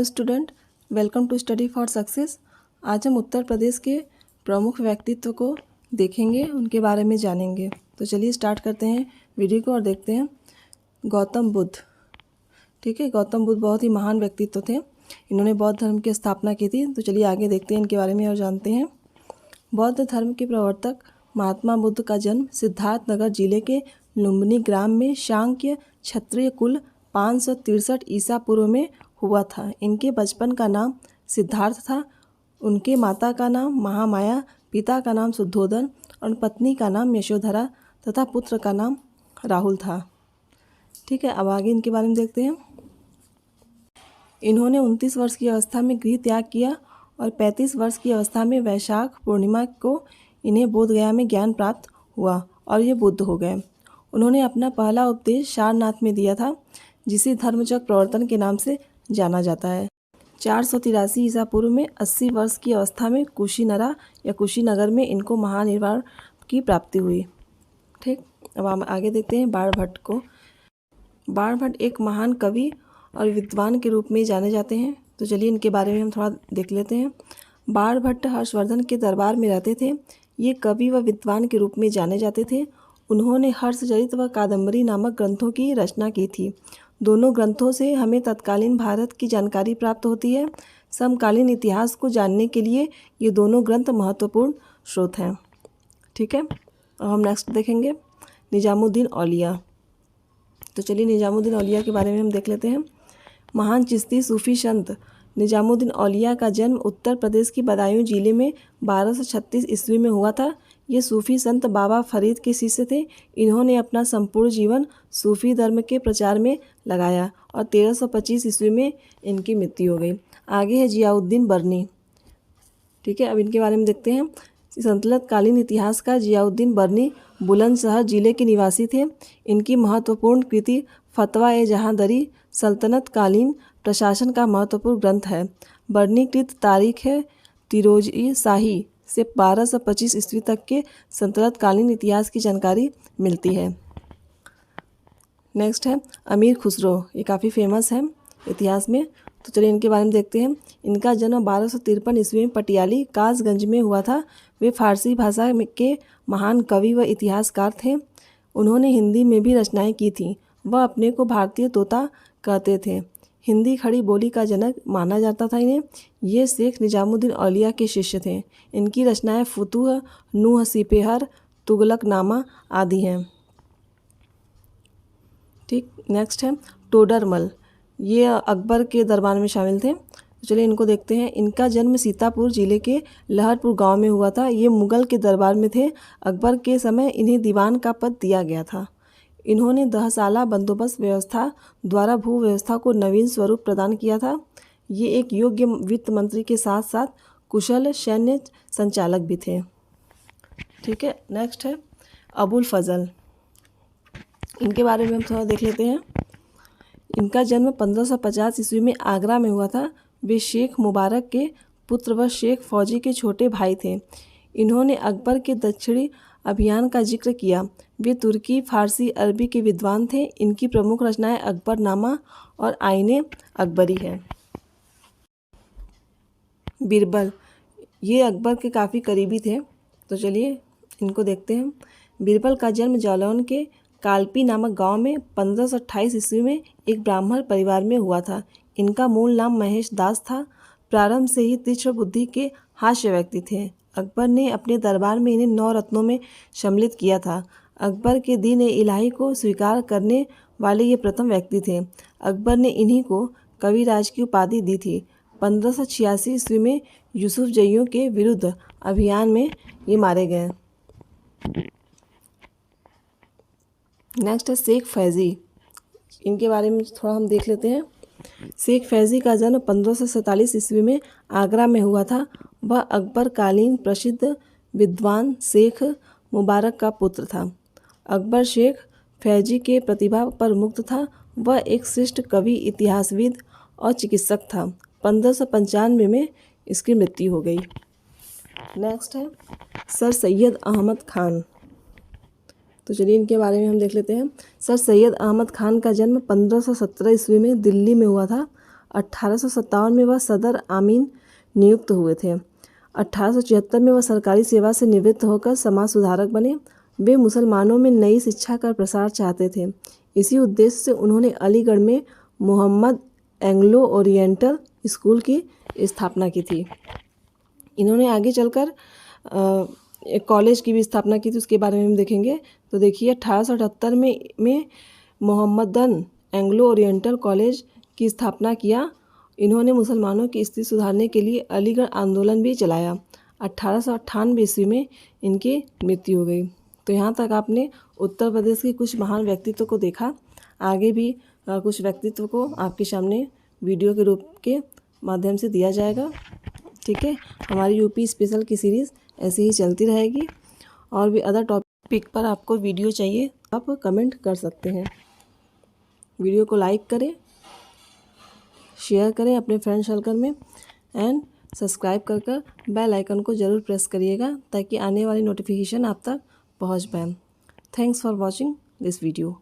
Student, welcome to study for success. आज हम उत्तर प्रदेश के प्रमुख व्यक्तित्व को देखेंगे, उनके बारे में जानेंगे। तो चलिए स्टार्ट करते हैं वीडियो को और देखते हैं। गौतम बुद्ध। ठीक है, गौतम बुद्ध बहुत ही महान व्यक्तित्व थे। इन्होंने बौद्ध धर्म की स्थापना की थी। तो चलिए आगे देखते हैं इनके बारे में और जानते हैं। बौद्ध धर्म के प्रवर्तक महात्मा बुद्ध का जन्म सिद्धार्थनगर जिले के लुम्बिनी ग्राम में शाक्य क्षत्रिय कुल 563 ईसा पूर्व में हुआ था। इनके बचपन का नाम सिद्धार्थ था। उनके माता का नाम महामाया, पिता का नाम शुद्धोदन और पत्नी का नाम यशोधरा तथा पुत्र का नाम राहुल था। ठीक है, अब आगे इनके बारे में देखते हैं। इन्होंने 29 वर्ष की अवस्था में गृह त्याग किया और 35 वर्ष की अवस्था में वैशाख पूर्णिमा को इन्हें बोधगया में ज्ञान प्राप्त हुआ और ये बुद्ध हो गए। उन्होंने अपना पहला उपदेश सारनाथ में दिया था, जिसे धर्मचक्र प्रवर्तन के नाम से जाना जाता है। 483 ईसा पूर्व में 80 वर्ष की अवस्था में कुशीनरा या कुशीनगर में इनको महानिर्वाण की प्राप्ति हुई। ठीक, अब हम आगे देखते हैं बाणभट्ट को। बाणभट्ट एक महान कवि और विद्वान के रूप में जाने जाते हैं। तो चलिए इनके बारे में हम थोड़ा देख लेते हैं। बाणभट्ट हर्षवर्धन के दरबार में रहते थे। ये कवि व विद्वान के रूप में जाने जाते थे। उन्होंने हर्षचरित व कादम्बरी नामक ग्रंथों की रचना की थी। दोनों ग्रंथों से हमें तत्कालीन भारत की जानकारी प्राप्त होती है। समकालीन इतिहास को जानने के लिए ये दोनों ग्रंथ महत्वपूर्ण स्रोत हैं। ठीक है, अब हम नेक्स्ट देखेंगे निजामुद्दीन औलिया। तो चलिए निजामुद्दीन औलिया के बारे में हम देख लेते हैं। महान चिश्ती सूफी संत निजामुद्दीन औलिया का जन्म उत्तर प्रदेश की बदायूं जिले में 1236 ईस्वी में हुआ था। ये सूफी संत बाबा फरीद के शिष्य थे। इन्होंने अपना संपूर्ण जीवन सूफी धर्म के प्रचार में लगाया और 1325 ईस्वी में इनकी मृत्यु हो गई। आगे है जियाउद्दीन बर्नी। ठीक है, अब इनके बारे में देखते हैं। सल्तनत कालीन इतिहास का जियाउद्दीन बर्नी बुलंदशहर जिले के निवासी थे। इनकी महत्वपूर्ण कृति फतवा ए जहांदरी सल्तनत कालीन प्रशासन का महत्वपूर्ण ग्रंथ है। बर्नी कृत तारीख है तिरोजी शाही से 1225 ईस्वी तक के सल्तनत कालीन इतिहास की जानकारी मिलती है। नेक्स्ट है अमीर खुसरो। ये काफ़ी फेमस है इतिहास में। तो चलिए इनके बारे में देखते हैं। इनका जन्म 1253 ईस्वी में पटियाली कासगंज में हुआ था। वे फारसी भाषा के महान कवि व इतिहासकार थे। उन्होंने हिंदी में भी रचनाएं की थीं। वह अपने को भारतीय तोता कहते थे। हिंदी खड़ी बोली का जनक माना जाता था इन्हें। ये शेख निजामुद्दीन औलिया के शिष्य थे। इनकी रचनाएं फुतूह, नूह सिपेहर, तुगलकनामा आदि हैं। ठीक, नेक्स्ट है टोडरमल। ये अकबर के दरबार में शामिल थे। तो चलिए इनको देखते हैं। इनका जन्म सीतापुर जिले के लहरपुर गांव में हुआ था। ये मुगल के दरबार में थे। अकबर के समय इन्हें दीवान का पद दिया गया था। इन्होंने 10 साला बंदोबस्त व्यवस्था द्वारा भू व्यवस्था को नवीन स्वरूप प्रदान किया था। ये एक योग्य वित्त मंत्री के साथ साथ कुशल सैन्य संचालक भी थे। ठीक है, नेक्स्ट है अबुल फजल। इनके बारे में हम थोड़ा देख लेते हैं। इनका जन्म 1550 ईस्वी में आगरा में हुआ था। वे शेख मुबारक के पुत्र व शेख फौजी के छोटे भाई थे। इन्होंने अकबर के दक्षिणी अभियान का जिक्र किया। वे तुर्की, फारसी, अरबी के विद्वान थे। इनकी प्रमुख रचनाएं अकबरनामा और आईने अकबरी है। बीरबल, ये अकबर के काफ़ी करीबी थे। तो चलिए इनको देखते हैं। बीरबल का जन्म जालौन के कालपी नामक गांव में 1528 ईस्वी में एक ब्राह्मण परिवार में हुआ था। इनका मूल नाम महेश दास था। प्रारंभ से ही तीक्ष्ण बुद्धि के हास्य व्यक्ति थे। अकबर ने अपने दरबार में इन्हें 9 रत्नों में सम्मिलित किया था। अकबर के दीन इलाही को स्वीकार करने वाले ये प्रथम व्यक्ति थे। अकबर ने इन्हीं को कविराज की उपाधि दी थी। 1586 ईस्वी में यूसुफ जइयों के विरुद्ध अभियान में ये मारे गए। नेक्स्ट है शेख फैज़ी। इनके बारे में थोड़ा हम देख लेते हैं। शेख फैज़ी का जन्म 1547 ईस्वी में आगरा में हुआ था। वह अकबर कालीन प्रसिद्ध विद्वान शेख मुबारक का पुत्र था। अकबर शेख फैज़ी के प्रतिभा पर मुग्ध था। वह एक श्रेष्ठ कवि, इतिहासविद और चिकित्सक था। 1595 में इसकी मृत्यु हो गई। नेक्स्ट है सर सैयद अहमद खान। तो चलिए इनके बारे में हम देख लेते हैं। सर सैयद अहमद खान का जन्म 1517 ईस्वी में दिल्ली में हुआ था। 1857 में वह सदर आमीन नियुक्त हुए थे। 1876 में वह सरकारी सेवा से निवृत्त होकर समाज सुधारक बने। वे मुसलमानों में नई शिक्षा का प्रसार चाहते थे। इसी उद्देश्य से उन्होंने अलीगढ़ में मोहम्मद एंग्लो ओरिएंटल स्कूल की स्थापना की थी। इन्होंने आगे चलकर एक कॉलेज की भी स्थापना की थी, उसके बारे में हम देखेंगे। तो देखिए 1878 में मोहम्मदन एंग्लो ओरिएंटल कॉलेज की स्थापना किया। इन्होंने मुसलमानों की स्थिति सुधारने के लिए अलीगढ़ आंदोलन भी चलाया। 1898 ईस्वी में इनकी मृत्यु हो गई। तो यहाँ तक आपने उत्तर प्रदेश के कुछ महान व्यक्तित्व को देखा। आगे भी कुछ व्यक्तित्व को आपके सामने वीडियो के रूप के माध्यम से दिया जाएगा। ठीक है, हमारी यूपी स्पेशल की सीरीज़ ऐसे ही चलती रहेगी। और भी अदर टॉपिक पर आपको वीडियो चाहिए, आप कमेंट कर सकते हैं। वीडियो को लाइक करें, शेयर करें अपने फ्रेंड सर्कल में, एंड सब्सक्राइब कर बेल आइकन को ज़रूर प्रेस करिएगा ताकि आने वाली नोटिफिकेशन आप तक पहुंच पाए। Thanks for watching this video.